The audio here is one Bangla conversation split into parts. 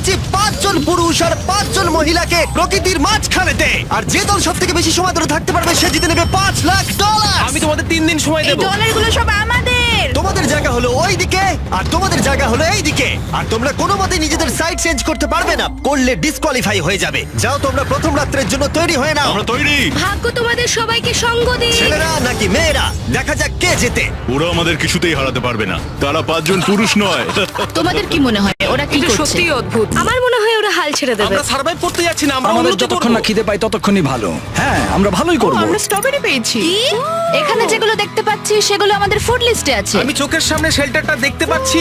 করেছি 5 জন পুরুষ আর 5 জন মহিলাকে প্রকৃতির মাঝখানেতে, আর যে দল সব থেকে বেশি সময় ধরে থাকতে পারবে সে জিতে নেবে $5,00,000। আমি তোমাদের 3 দিন সময় এই দেব। ডলারগুলো সব আমাদের। তোমাদের জায়গা হলো ওই দিকে আর তোমাদের জায়গা হলো এই দিকে, আর তোমরা কোনো মতে নিজেদের সাইড চেঞ্জ করতে পারবে না, করলে ডিসকোয়ালিফাই হয়ে যাবে। যাও তোমরা প্রথম রাত্রের জন্য তৈরি হয়ে নাও। আমরা তৈরি। ভাগ্য তোমাদের সবাইকে সঙ্গ দিন। ছেলেরা নাকি মেয়েরা, দেখা যাক কে জেতে। ওরা আমাদের কিছুতেই হারাতে পারবে না, তারা 5 জন পুরুষ নয়। তোমাদের কি মনে হয় ওরা কি করছে? সত্যি অদ্ভুত। আমার মনে হয় ওরা হাল ছেড়ে দেবে। আমরা সার্ভাইভ করতে যাচ্ছি না, আমরা আমাদের উন্নতি যতক্ষণ করব। না খিদে পাই ততক্ষণই ভালো। হ্যাঁ, আমরা ভালোই করব। আমরা স্ট্রবেরি পেয়েছি। কি? এখানে যেগুলো দেখতে পাচ্ছি সেগুলো আমাদের ফুড লিস্টে আছে। আমি চোখের সামনে শেল্টারটা দেখতে পাচ্ছি।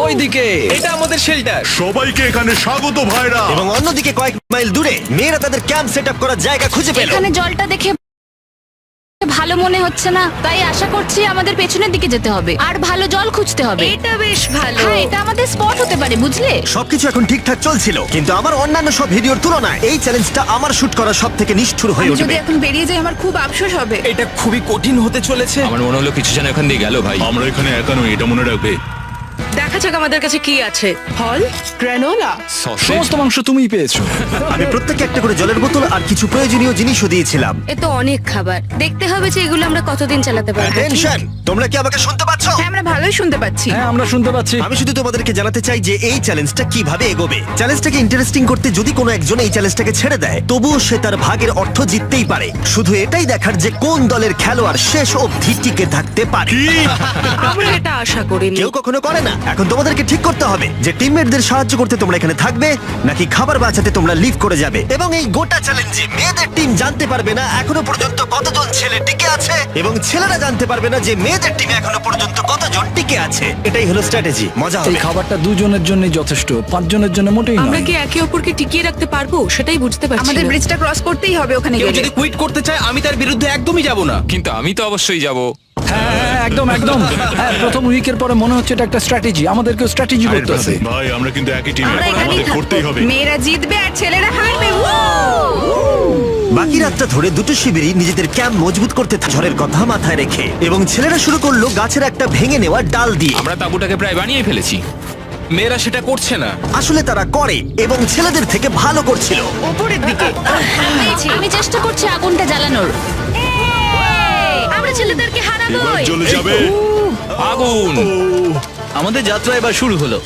ওইদিকে এটা আমাদের শেল্টার। সবাইকে এখানে স্বাগত ভাইরা। এবং অন্যদিকে কয়েক মাইল দূরে মেয়েরা তাদের ক্যাম্প সেট আপ করার জায়গা খুঁজে পেল। এখানে জলটা দেখে ভালো মনে হচ্ছে না, তাই আশা করছি আমাদের পেছনের দিকে যেতে হবে আর ভালো জল খুঁজতে হবে। এটা বেশ ভালো। হ্যাঁ, এটা আমাদের স্পট হতে পারে, বুঝলে? সবকিছু এখন ঠিকঠাক চলছিল, কিন্তু আমার অন্যান্য সব ভিডিওর তুলনায় এই চ্যালেঞ্জটা আমার শুট করা সব থেকে নিষ্ঠুর হয়ে যদি উঠবে। এখন বেরিয়ে যাই আমার খুব আফসোস হবে। এটা খুবই কঠিন হতে চলেছে। আমার মনে হলো কিছু যেন এখান দিয়ে গেল ভাই। আমরা এখানে একা নই, এটা মনে রাখবে। দেখা যাক আমাদের কাছে কি আছে। ফল, গ্রানোলা। সমস্ত মাংস তুমিই পেয়েছো। আমি প্রত্যেককে একটা করে জলের বোতল আর কিছু প্রয়োজনীয় জিনিসও দিয়েছিলাম। এ তো অনেক খাবার, দেখতে হবে যে এগুলো আমরা কতদিন চালাতে পারবো। টেনশন, তোমরা কি আমাকে শুনতে পাচ্ছ? হ্যাঁ, আমরা ভালোই শুনতে পাচ্ছি। হ্যাঁ, আমরা শুনতে পাচ্ছি। আমি শুধু তোমাদেরকে জানাতে চাই যে এই চ্যালেঞ্জটা কিভাবে এগোবে। চ্যালেঞ্জটাকে ইন্টারেস্টিং করতে যদি কোনো একজন এই চ্যালেঞ্জটাকে ছেড়ে দেয়, তবুও সে তার ভাগের অর্থ জিততেই পারে। শুধু এটাই দেখার যে কোন দলের খেলোয়াড় শেষ অবধি টিকে থাকতে পারে। আমরা এটা আশা করিনি। কেউ কখনো করে না। এখন তোমাদেরকে ঠিক করতে হবে যে টিমমেটদের সাহায্য করতে তোমরা এখানে থাকবে নাকি খাবার বাঁচাতে তোমরা লিভ করে যাবে। এবং এই গোটা চ্যালেঞ্জে মেয়েদের টিম জানতে পারবে না এখনো পর্যন্ত কতজন ছেলে টিকে আছে, এবং ছেলেরা জানতে পারবে না যে মেয়েদের টিমে এখনো পর্যন্ত কতজন টিকে আছে। এটাই হলো স্ট্র্যাটেজি। মজা এই হবে। খাবারটা 2 জনের জন্যই যথেষ্ট, 5 জনের জন্য মোটেই আমরা নয়। কি একে অপরকে টিকিয়ে রাখতে পারবো সেটাই বুঝতে পারছি আমাদের না। ব্রিজটা ক্রস করতেই হবে ওখানে কেউ গেলে। যদি কুইট করতে চায় আমি তার বিরুদ্ধে একদমই যাব না। কিন্তু আমি তো অবশ্যই যাব। হ্যাঁ, হ্যাঁ, একদম একদম। হ্যাঁ, প্রথম উইকের পরে মনে হচ্ছে এটা একটা স্ট্র্যাটেজি। আমাদেরকেও স্ট্র্যাটেজি করতে হবে। ভাই আমরা কিন্তু একই টিম, আমরা এখানেই আমাদের করতেই থাকবো। হবে। মেয়েরা জিতবে আর ছেলেরা হারবে। বাকি রাতটা ধরে দুটো শিবিরই নিজেদের ক্যাম্প মজবুত করতে ঝড়ের কথা মাথায় রেখে, এবং ছেলেরা শুরু করলো গাছের একটা ভেঙে নেওয়া ডাল দিয়ে। আমরা তাঁবুটাকে প্রায় বানিয়ে ফেলেছি। মেয়েরা সেটা করছে না। আসলে তারা করে এবং ছেলেদের থেকে ভালো করছিল। উপরের দিকে আমি চেষ্টা করছি আগুনটা জ্বালানোর। আমরা ছেলেদেরকে এবার হারাবোই। চলে যাবে। আগুন। আমাদের যাত্রা এবার শুরু হলো।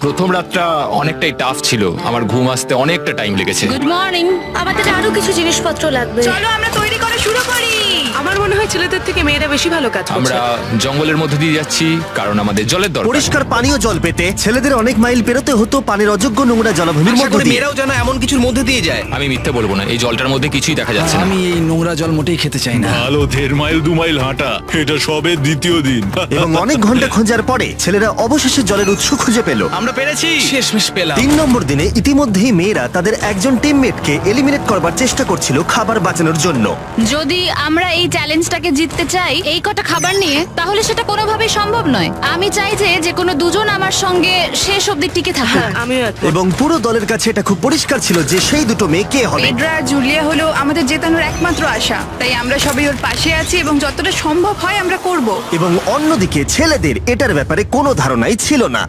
প্রথম রাতটা অনেকটাই টাফ ছিল, আমার ঘুম আসতে অনেকটা টাইম লেগেছে। Good morning. আমাদের আরো কিছু জিনিসপত্র লাগবে। চলো আমরা তৈরি করা শুরু করি। আমার মনে হয় ছেলেদের থেকে মেয়েরা বেশি ভালো কাজ করছে। আমরা জঙ্গলের মধ্যে দিয়ে যাচ্ছি কারণ আমাদের জলের দরকার। পরিষ্কার পানীয় জল পেতে ছেলেদের অনেক মাইল পেরোতে হতো পানির অযোগ্য নোংরা জলাভূমির আশা মধ্য করি দিয়ে। মেয়েরাও যেন এমন কিছুর মধ্যে দিয়ে যায়। আমি মিথ্যে বলবো না, এই জলটার মধ্যে কিছুই দেখা যাচ্ছে না। আমি এই নোংরা জল মোটেই খেতে চাই না। ভালো 1.5 মাইল 2 মাইল হাঁটা, এটা সবে দ্বিতীয় দিন। এবং অনেক ঘন্টা খোঁজার পরে ছেলেরা অবশেষে জলের উৎস খুঁজে পেল। আমরা পেরেছি, শেষমেশ পেলাম। 3 নম্বর দিনে ইতিমধ্যেই মেয়েরা তাদের একজন টিমমেটকে এলিমিনেট করবার চেষ্টা করছিল খাবার বাঁচানোর জন্য। যদি আমরা এই চ্যালেঞ্জটাকে জিততে চাই এই কটা খাবার নিয়ে, তাহলে সেটা কোনোভাবেই সম্ভব নয়। আমি চাই যে কোনো দুজন আমার সঙ্গে শেষ অবধি টিকে থাকুক। হ্যাঁ, আমিও একমত। এবং পুরো দলের কাছে এটা খুব পরিষ্কার ছিল যে সেই দুটো মেয়ে কে হবে। পেড্রা আর জুলিয়া হলো আমাদের জেতানোর একমাত্র আশা, তাই আমরা সবাই ওর পাশে আছি এবং যতটা সম্ভব হয় আমরা করব। এবং অন্যদিকে ছেলেদের এটার ব্যাপারে কোনো ধারণাই ছিল না।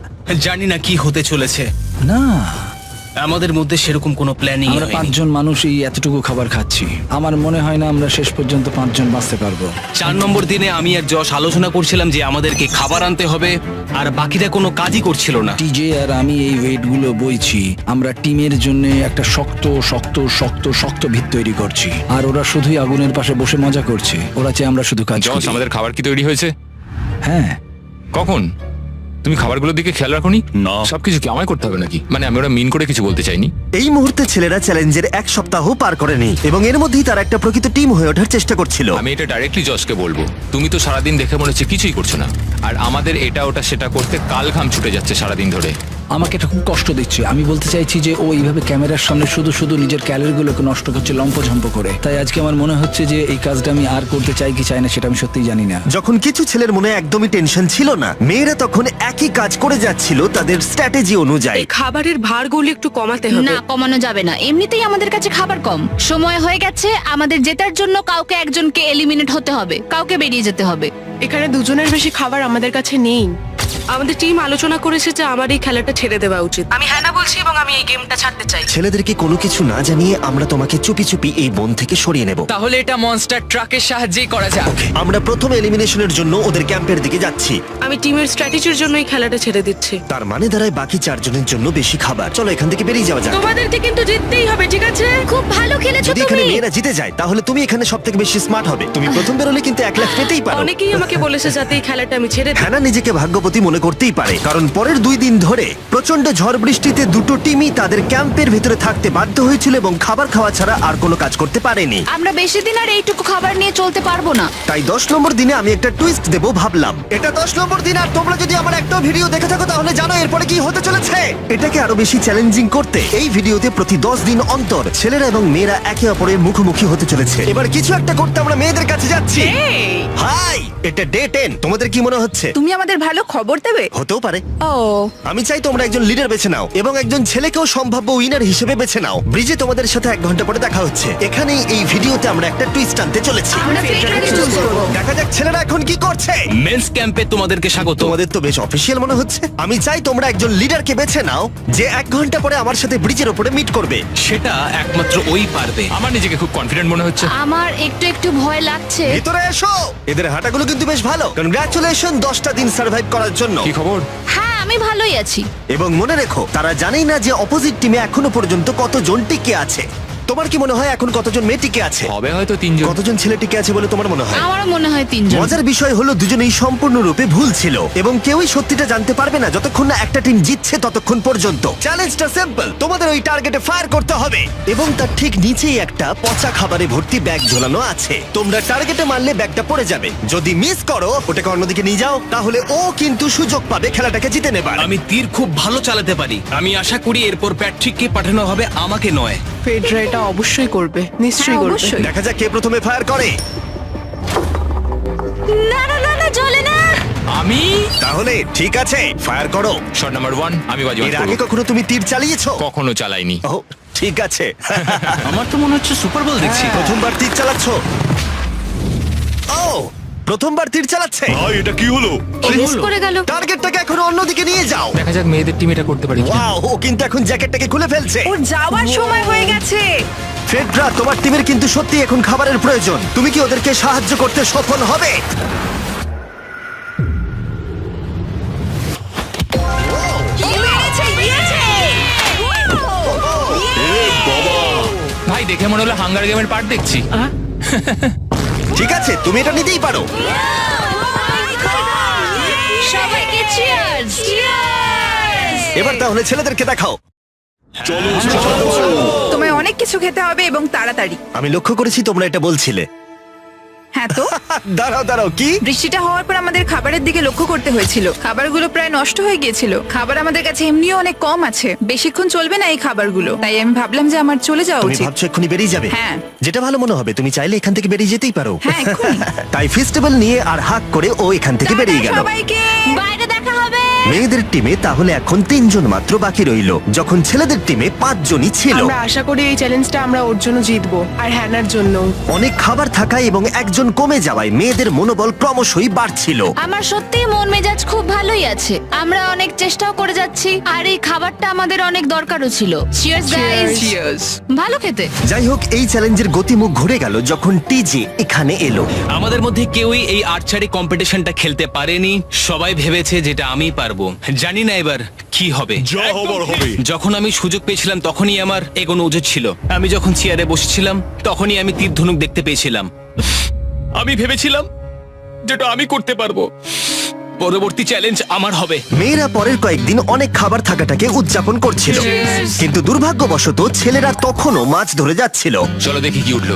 জানি না কি হতে চলেছে। না, আমাদের মধ্যে সেরকম কোনো প্ল্যানিং আমরা 5 জন মানুষ এই এতটুকু খাবার খাচ্ছি। আমার মনে হয় না আমরা শেষ পর্যন্ত 5 জন বাঁচতে পারবো। 4 নম্বর দিনে আমি আর যশ আলোচনা করছিলাম যে আমাদেরকে খাবার আনতে হবে, আর বাকিরা কোনো কাজই করছিল না। টিজে আর আমি এই ওয়েটগুলো বইছি। আমরা টিমের জন্য একটা শক্ত শক্ত শক্ত শক্ত ভিত তৈরি করছি, আর ওরা শুধুই আগুনের পাশে বসে মজা করছে। ওরা চাই আমরা শুধু কাজ জস, করি। আমাদের খাবার কি তৈরি হয়েছে? হ্যাঁ, কখন? তুমি খাবারগুলোর দিকে খেয়াল রাখোনি? না। সবকিছু কি আমায় করতে হবে নাকি? মানে আমি ওরা মিন করে কিছু বলতে চাইনি। এই মুহূর্তে ছেলেরা চ্যালেঞ্জের 1 সপ্তাহ পার করেনি এবং এর মধ্যেই তারা একটা প্রকৃত টিম হয়ে ওঠার চেষ্টা করছিল। আমি এটা ডাইরেক্টলি জসকে বলবো। তুমি তো সারাদিন দেখে মনে হচ্ছে কিছুই করছো না, আর আমাদের এটা ওটা সেটা করতে কাল ঘাম ছুটে যাচ্ছে সারাদিন ধরে। আমাকে এটা খুব কষ্ট দিচ্ছে। আমি বলতে চাইছি যে ও এইভাবে ক্যামেরার সামনে শুধু শুধু নিজের ক্যালোরিগুলোকে নষ্ট করছে লম্পঝম্প করে। তাই আজকে আমার মনে হচ্ছে যে এই কাজটা আমি আর করতে চাই কি চাই না সেটা আমি সত্যিই জানি না। যখন কিছু ছেলের মনে একদমই টেনশন ছিল না, মেয়েরা তখন একই কাজ করে যাচ্ছিল তাদের স্ট্র্যাটেজি অনুযায়ী। এই খাবারের ভারগুলো একটু কমাতে হবে। না, কমানো যাবে না। এমনিতেই আমাদের কাছে খাবার কম। সময় হয়ে গেছে আমাদের জেতার জন্য কাউকে একজনকে এলিমিনেট হতে হবে, কাউকে বেরিয়ে যেতে হবে। এখানে 2 জনের বেশি খাবার আমাদের কাছে নেই। আমাদের টিম আলোচনা করেছে যে আমার এই খেলাটা ছেড়ে দেওয়া উচিত। আমি হ্যাঁ না বলছি এবং আমি এই গেমটা ছাড়তে চাই। ছেলেদেরকে কোনো কিছু না জানিয়ে আমরা তোমাকে চুপি চুপি এই বন থেকে সরিয়ে নেব। তাহলে এটা মনস্টার ট্রাকের সাহায্যেই করা যাক। আমরা প্রথম এলিমিনেশনের জন্য ওদের ক্যাম্পের দিকে যাচ্ছি। আমি টিমের স্ট্র্যাটেজির জন্য এই খেলাটা ছেড়ে দিচ্ছি। তার মানে দাঁড়ায় বাকি 4 জনের জন্য বেশি খাবার। চলো এখান থেকে বেরিয়ে যাওয়া যাক। তোমাদেরকে কিন্তু জিততেই হবে, ঠিক আছে? খুব ভালো খেলেছো যদি এখানে তুমি। মেয়েরা জিতে যায় তাহলে তুমি এখানে সবথেকে বেশি স্মার্ট হবে। তুমি প্রথম বেরোলে কিন্তু 1 লাখ পেতেই পারো। অনেকেই আমাকে বলেছে যাতে এই খেলাটা আমি ছেড়ে দিই। হ্যানা নিজেকে ভাগ্যবতী মনে করতেই পারে, কারণ পরের 2 দিন ধরে প্রচন্ড ঝড় বৃষ্টিতে দুটো টিমই তাদের ক্যাম্পের ভিতরে থাকতে বাধ্য হয়েছিল এবং খাবার খাওয়া ছাড়া আর কোনো কাজ করতে পারেনি। আমরা বেশি দিন আর এইটুকু খাবার নিয়ে চলতে পারবো না। তাই 10 নম্বর দিনে আমি একটা টুইস্ট দেবো ভাবলাম। এটা 10 নম্বর দিন, আর তোমরা যদি আমার একটা ভিডিও দেখে থাকো তাহলে জানো এরপরে কি হতে চলেছে। এটাকে আরো বেশি চ্যালেঞ্জিং করতে এই ভিডিওতে প্রতি 10 দিন অন্তর ছেলেরা এবং মেয়েরা একে অপরের মুখোমুখি হতে চলেছে। এবার কিছু একটা করতে আমরা মেয়েদের কাছে যাচ্ছি। হাই, এটা ডে 10। তোমাদের কি মনে হচ্ছে? তুমি আমাদের ভালো খবর দেবে? হতেও পারে। ও, আমি চাই তোমরা একজন লিডার বেছে নাও এবং একজন ছেলেকেও সম্ভাব্য উইনার হিসেবে বেছে নাও। ব্রিজে তোমাদের সাথে 1 ঘন্টা পরে দেখা হচ্ছে। এখানেই এই ভিডিওতে আমরা একটা টুইস্ট আনতে চলেছি। আমরা ফেডরারকে চুজ করব। দেখা যাক ছেলেরা এখন কি করছে। মেন্স ক্যাম্পে তোমাদেরকে স্বাগত। তোমাদের তো বেশ অফিসিয়াল মনে হচ্ছে। আমি চাই তোমরা একজন লিডারকে বেছে নাও যে 1 ঘন্টা পরে আমার সাথে ব্রিজের উপরে মিট করবে। সেটা একমাত্র ওই পারবে। আমার নিজেকে খুব কনফিডেন্ট মনে হচ্ছে। আমার একটু একটু ভয় লাগছে। ভিতরে এসো। এদের হাঁটাগুলো কিন্তু বেশ ভালো। কনগ্রাচুলেশন 10টা দিন সার্ভাইভ করার জন্য। কি খবর? হ্যাঁ, আমি ভালোই আছি। এবং মনে রেখো, তারা জানেই না যে অপোজিট টিমে এখনো পর্যন্ত কতজন টিকে আছে। তোমার কি মনে হয় এখন কতজন মেয়ে টিকে আছে? হবে হয়তো 3 জন। কতজন ছেলে টিকে আছে বলে তোমার মনে হয়? আমারও মনে হয় 3 জন। মজার বিষয় হলো দুজনেই সম্পূর্ণরূপে ভুল ছিল এবং কেউই সত্যিটা জানতে পারবে না যতক্ষণ না একটা টিম জিতছে ততক্ষণ পর্যন্ত। চ্যালেঞ্জটা সিম্পল, তোমাদের ওই টার্গেটে ফায়ার করতে হবে এবং তার ঠিক নিচেই একটা পচা খাবারে ভর্তি ব্যাগ ঝোলানো আছে। তোমরা টার্গেটে মারলে ব্যাগটা পড়ে যাবে। যদি মিস করো, ওটাকে অন্যদিকে নিয়ে যাও, তাহলে ও কিন্তু সুযোগ পাবে খেলাটাকে জিতে নেবার। আমি তীর খুব ভালো চালাতে পারি। আমি আশা করি এরপর প্যাট্রিককে পাঠানো হবে, আমাকে নয়। ফেডরা এটা অবশ্যই করবে, নিশ্চয়ই হ্যাঁ, করবে। অবশ্যই। দেখা যাক কে প্রথমে ফায়ার করে। না না না না, চলে না। আমি তাহলে ঠিক আছে, ফায়ার করো। শট নাম্বার 1 আমি বাজি এর আগে কখনো তুমি তীর চালিয়েছো? কখনো চালাইনি। ও ঠিক আছে। আমার তো মনে হচ্ছে সুপার বল দেখছি। প্রথমবার তীর চালাচ্ছ? ও, প্রথমবার তীর চালাচ্ছে। ভাই এটা কি হলো? ও মিস করে গেল। টার্গেটটাকে এখন অন্যদিকে নিয়ে যাও। দেখা যাক মেয়েদের টিম এটা করতে পারে কিনা। ওয়াও, ও কিন্তু এখন জ্যাকেটটাকে খুলে ফেলছে। ওর যাওয়ার সময় হয়ে গেছে। ফেডরা, তোমার টিমের কিন্তু সত্যি এখন খাবারের প্রয়োজন। তুমি কি ওদেরকে সাহায্য করতে সফল হবে? ভাই দেখে মনে হলো হাঙ্গার গেমের পার্ট দেখছি। ঠিক আছে, তুমি এটা নিতেই পারো। সবাইকে চিয়ার্স। চিয়ার্স। এবার তাহলে ছেলেদেরকে দেখাও। তোমায় অনেক কিছু খেতে হবে এবং তাড়াতাড়ি। আমি লক্ষ্য করেছি তোমরা এটা বলছিলে। হ্যাঁ তো, দাঁড়াও দাঁড়াও, কি? বৃষ্টিটা হওয়ার পর আমাদের খাবারের দিকে লক্ষ্য করতে হয়েছিল। খাবারগুলো প্রায় নষ্ট হয়ে গিয়েছিল। খাবার আমাদের কাছে এমনিও অনেক কম আছে, বেশিক্ষণ চলবে না এই খাবারগুলো। তাই আমি ভাবলাম যে আমার চলে যাওয়া তুমি উচিত। ভাবছো এক্ষুনি বেরিয়ে যাবে? হ্যাঁ। যেটা ভালো মনে হবে। তুমি চাইলে এখান থেকে বেরিয়ে যেতেই পারো। হ্যাঁ, এক্ষুনি। তাই ফেস্টিভ্যাল নিয়ে আর হাক করে ও এখান থেকে বেরিয়ে টাটা গেল। সবাইকে। বাইরে দেখা হবে। মেয়েদের টিমে তাহলে এখন 3 জন মাত্র বাকি রইলো, যখন ছেলেদের টিমে 5 জনই ছিল। আমরা আশা করি এই চ্যালেঞ্জটা আমরা ওর জন্য জিতবো আর হ্যানার জন্য। অনেক খাবার থাকায় এবং একজন কমে যাওয়ায় মেয়েদের মনোবল ক্রমশই বাড়ছিল। আমার সত্যিই মন মেজাজ খুব ভালোই আছে। আমরা অনেক চেষ্টাও করে যাচ্ছি আর এই খাবারটা আমাদের অনেক দরকারও ছিল। Cheers guys. ভালো খেতে। যাই হোক, এই চ্যালেঞ্জের গতিমুখ ঘুরে গেল যখন টিজি এখানে এলো। আমাদের মধ্যে কেউই এই আর্চারি কম্পিটিশনটা খেলতে পারেনি। সবাই ভেবেছে যেটা আমিই পারবো। জানি না এবার কি হবে। যা হবার হবে। যখন আমি সুযোগ পেয়েছিলাম তখনই আমার এগোনো উচিত ছিল। আমি যখন চেয়ারে বসেছিলাম তখনই আমি তীর ধনুক দেখতে পেয়েছিলাম। আমি ভেবেছিলাম যেটা আমি করতে পারবো। পরবর্তী চ্যালেঞ্জ আমার হবে। মেয়েরা পরের কয়েকদিন অনেক খাবার থাকাটাকে উদযাপন করছিল, কিন্তু দুর্ভাগ্যবশত ছেলেরা তখনও মাছ ধরে যাচ্ছিল। চলো দেখি কি উঠলো।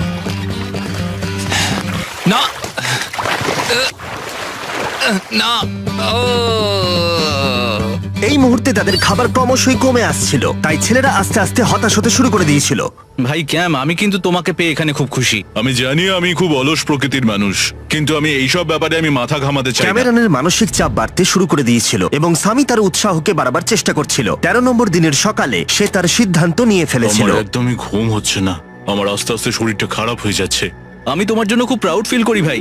না না ও এই মুহূর্তে তাদের খাবার ক্রমশই কমে আসছিল, তাই ছেলেরা আস্তে আস্তে হতাশ হতে শুরু করে দিয়েছিল। ভাই ক্যাম, আমি কিন্তু তোমাকে পেয়ে এখানে খুব খুশি। আমি জানি আমি খুব অলস প্রকৃতির মানুষ, কিন্তু আমি এইসব ব্যাপারে আমি মাথা ঘামাতে চাই না। ক্যামেরনের মানসিক চাপ বাড়তে শুরু করে দিয়েছিল এবং সামি তার উৎসাহকে বাড়াবার চেষ্টা করছিল। 13 নম্বর দিনের সকালে সে তার সিদ্ধান্ত নিয়ে ফেলেছিল। আমার একদমই ঘুম হচ্ছে না, আমার আস্তে আস্তে শরীরটা খারাপ হয়ে যাচ্ছে। আমি তোমার জন্য খুব প্রাউড ফিল করি ভাই।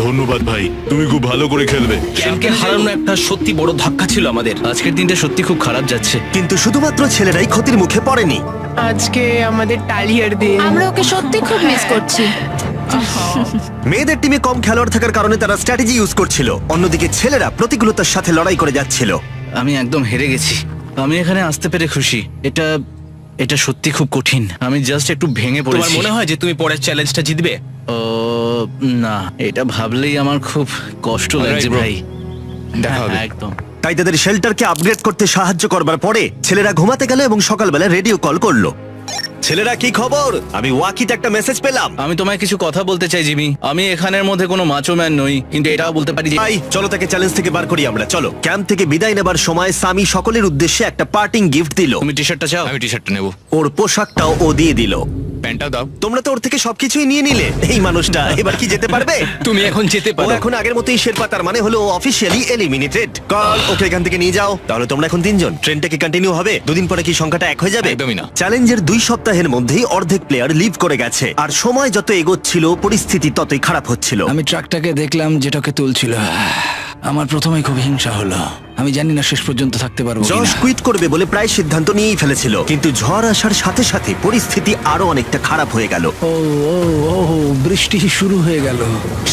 ধন্যবাদ ভাই, তুমি খুব ভালো করে খেলবে। ক্যাম্পকে হারানো একটা সত্যি বড় ধাক্কা ছিল আমাদের। আজকের দিনটা সত্যি খুব খারাপ যাচ্ছে। কিন্তু শুধুমাত্র ছেলেরাই ক্ষতির মুখে পড়েনি। আজকে আমাদের টালিয়ার দিন। আমরা ওকে সত্যি খুব মিস করছি। মেয়েদের টিমে কম খেলোয়াড় থাকার কারণে তারা স্ট্র্যাটেজি ইউজ করছিল, অন্যদিকে ছেলেরা প্রতিকূলতার সাথে লড়াই করে যাচ্ছিল। আমি একদম হেরে গেছি। আমি এখানে আসতে পেরে খুশি। এটা সত্যি খুব কঠিন। আমি জাস্ট একটু ভেঙে তোমার পড়েছি। মনে হয় যে তুমি পরের চ্যালেঞ্জটা জিতবে? ও না, এটা ভাবলেই আমার খুব কষ্ট Alright, লাগছে bro. ভাই। দেখা হবে। হ্যাঁ, একদম। তাই তাদের শেল্টারকে আপগ্রেড করতে সাহায্য করবার পরে ছেলেরা ঘুমাতে গেল এবং সকালবেলা রেডিও কল করলো। ছেলেরা, কি খবর? আমি ওয়াকিতে একটা মেসেজ পেলাম। আমি তোমায় কিছু কথা বলতে চাই জিমি। আমি এখানের মধ্যে কোনো মাচো ম্যান নই, কিন্তু এটাও বলতে পারি যে ভাই চলো তাকে চ্যালেঞ্জ থেকে বার করি আমরা। চলো। ক্যাম্প থেকে বিদায় নেবার সময় সামি সকলের উদ্দেশ্যে একটা পার্টিং গিফট দিল। তুমি টি শার্টটা চাও? আমি টি শার্টটা নেবো, ওর পোশাকটাও ও দিয়ে দিল। প্যান্টটাও দাও। তোমরা তো ওর থেকে সবকিছুই নিয়ে নিলে। এই মানুষটা এবার কি যেতে পারবে? তুমি এখন যেতে ও পারো। এখন আগের মতোই শেরপা, তার মানে হলো অফিসিয়ালি এলিমিনেটেড। কল ওকে এখান থেকে নিয়ে যাও। তাহলে তোমরা এখন 3 জন। ট্রেনটা কি কন্টিনিউ হবে? দুদিন পরে কি সংখ্যাটা 1 হয়ে যাবে? একদমই না। চ্যালেঞ্জের 2 সপ্তাহের মধ্যেই অর্ধেক প্লেয়ার লিভ করে গেছে, আর সময় যত এগোচ্ছিল পরিস্থিতি ততই খারাপ হচ্ছিল। আমি ট্রাকটাকে দেখলাম যেটাকে তুলছিল। আমার প্রথমেই খুব হিংসা হলো। আমি জানি না শেষ পর্যন্ত থাকতে পারবো জশ কিনা। কুইট করবে বলে প্রায় সিদ্ধান্ত নিয়েই ফেলেছিল, কিন্তু ঝড় আসার সাথে সাথে পরিস্থিতি আরো অনেকটা খারাপ হয়ে গেল। ও ও ও বৃষ্টি শুরু হয়ে গেল।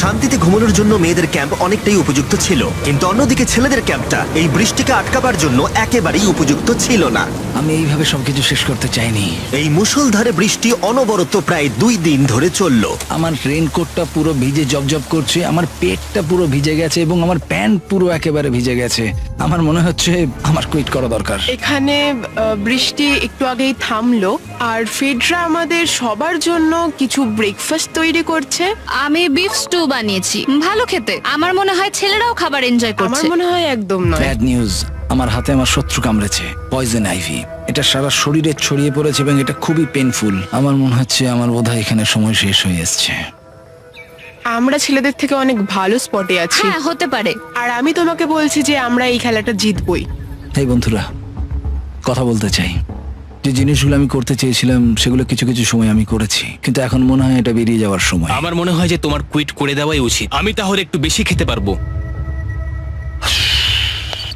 শান্তিতে ঘুমানোর জন্য মেয়েদের ক্যাম্প অনেকটাই উপযুক্ত ছিল, কিন্তু অন্যদিকে ছেলেদের ক্যাম্পটা এই বৃষ্টিকে আটকাবার জন্য একেবারেই উপযুক্ত ছিল না। আমি এইভাবে সবকিছু শেষ করতে চাইনি। এই মুষলধারে বৃষ্টি অনবরত প্রায় 2 দিন ধরে চলল। আমার রেইনকোটটা পুরো ভিজে জবজব করছে, আমার পেটটা পুরো ভিজে গেছে এবং আমার প্যান্ট পুরো একেবারে ভিজে গেছে। আমার মনে হচ্ছে আমার কুইট করা দরকার। এখানে বৃষ্টি একটু আগেই থামলো, আর ফেডরা আমাদের সবার জন্য কিছু ব্রেকফাস্ট তৈরি করছে। আমি বিফ স্টু বানিয়েছি, ভালো খেতে। আমার মনে হয় ছেলেরাও খাবার এনজয় আমার করছে। মনে হয় একদম নয়। ব্যাড নিউজ, আমার হাতে আমার শত্রু কামড়েছে, পয়জন আইভি। এটা সারা শরীরে ছড়িয়ে পড়েছে এবং এটা খুবই পেইনফুল। আমার মনে হচ্ছে আমার বোধহয় এখানে সময় শেষ হয়ে এসেছে। আমরা ছেলেদের থেকে অনেক ভালো স্পটে আছি, হ্যাঁ, হতে পারে। আর আমি তোমাকে বলছি যে আমরা এই খেলাটা জিতবই। এই বন্ধুরা, কথা বলতে চাই। যে জিনিসগুলো আমি করতে চেয়েছিলাম সেগুলো কিছু কিছু সময় আমি করেছি, কিন্তু এখন মনে হয় এটা বেরিয়ে যাওয়ার সময়। আমার মনে হয় যে তোমার কুইট করে দেওয়াই উচিত। আমি তাহলে একটু বেশি খেতে পারবো।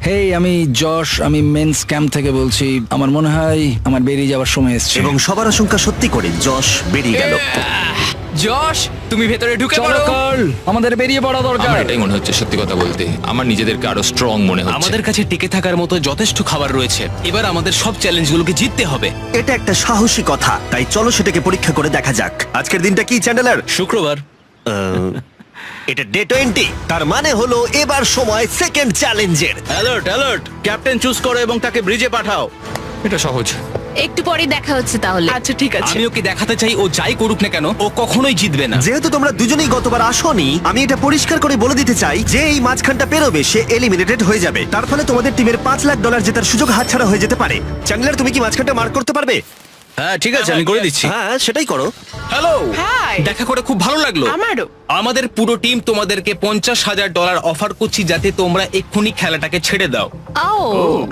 হেই, আমি যশ, আমি মেন্স ক্যাম্প থেকে বলছি। আমার মনে হয় আমার বেরিয়ে যাওয়ার সময় এসেছে। এবং সবার আশঙ্কা সত্যি করে যশ বেরিয়ে গেল। যশ, তুমি ভেতরে ঢুকে চলো পড়ো। কার্ল, আমাদের বেরিয়ে পড়া দরকার। আমার এটাই মনে হচ্ছে, সত্যি কথা বলতে আমার নিজেদেরকে আরো স্ট্রং মনে হচ্ছে। আমাদের কাছে টিকে থাকার মতো যথেষ্ট খাবার রয়েছে। এবার আমাদের সব চ্যালেঞ্জগুলোকে জিততে হবে। এটা একটা সাহসী কথা, তাই চলো সেটাকে পরীক্ষা করে দেখা যাক। আজকের দিনটা কি চ্যান্ডেলার? শুক্রবার। এটা ডে 20, তার মানে হলো এবার সময় সেকেন্ড চ্যালেঞ্জের। অ্যালার্ট অ্যালার্ট, ক্যাপ্টেন চুজ করো এবং তাকে ব্রিজে পাঠাও। এটা সহজ। একটু পরে দেখা হচ্ছে তাহলে। আচ্ছা ঠিক আছে। আমি ওকে দেখাতে চাই ও যাই করুক না কেন ও কখনোই জিতবে না। যেহেতু তোমরা দুজনেই গতবার আসোনি, আমি এটা পরিষ্কার করে বলে দিতে চাই যে এই মাঝখানটা পেরোবে সে এলিমিনেটেড হয়ে যাবে। তার ফলে তোমাদের টিমের $5 লাখ জেতার সুযোগ হাতছাড়া হয়ে যেতে পারে। চ্যান্ডেলার, তুমি কি মাঝখানটা মার্ক করতে পারবে? হ্যাঁ ঠিক আছে, আমি করে দিচ্ছি। হ্যাঁ, সেটাই করো। Hello, hi. দেখা করে খুব ভালো লাগলো। আমারও। আমাদের পুরো টিম তোমাদেরকে $50,000 অফার করছি যাতে তোমরা এক্ষুনি খেলাটাকে ছেড়ে দাও। ও,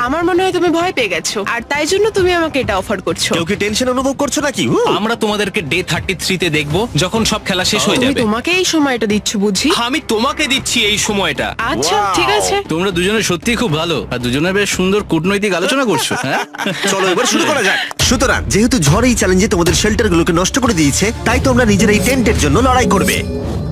আমার মনে হয় তুমি ভয় পেয়ে গেছো, আর তাই জন্য তুমি আমাকে এটা অফার করছো। কেউ কি টেনশন অনুভব করছো নাকি? আমরা তোমাদেরকে ডে 33 তে দেখবো যখন সব খেলা শেষ হয়ে তুমি যাবে। তোমাকে এই সময়টা দিচ্ছ বুঝি? আমি তোমাকে দিচ্ছি এই সময়টা। আচ্ছা Wow. ঠিক আছে। তোমরা দুজনে সত্যি খুব ভালো, আর দুজনে বেশ সুন্দর কূটনৈতিক আলোচনা করছো। হ্যাঁ চলো এবার শুরু করা যাক। সুতরাং যেহেতু ঝড় এই চ্যালেঞ্জে তোমাদের শেল্টারগুলোকে নষ্ট করে দিয়েছে, তাই তোমরা নিজের এই টেন্টের জন্য লড়াই করবে।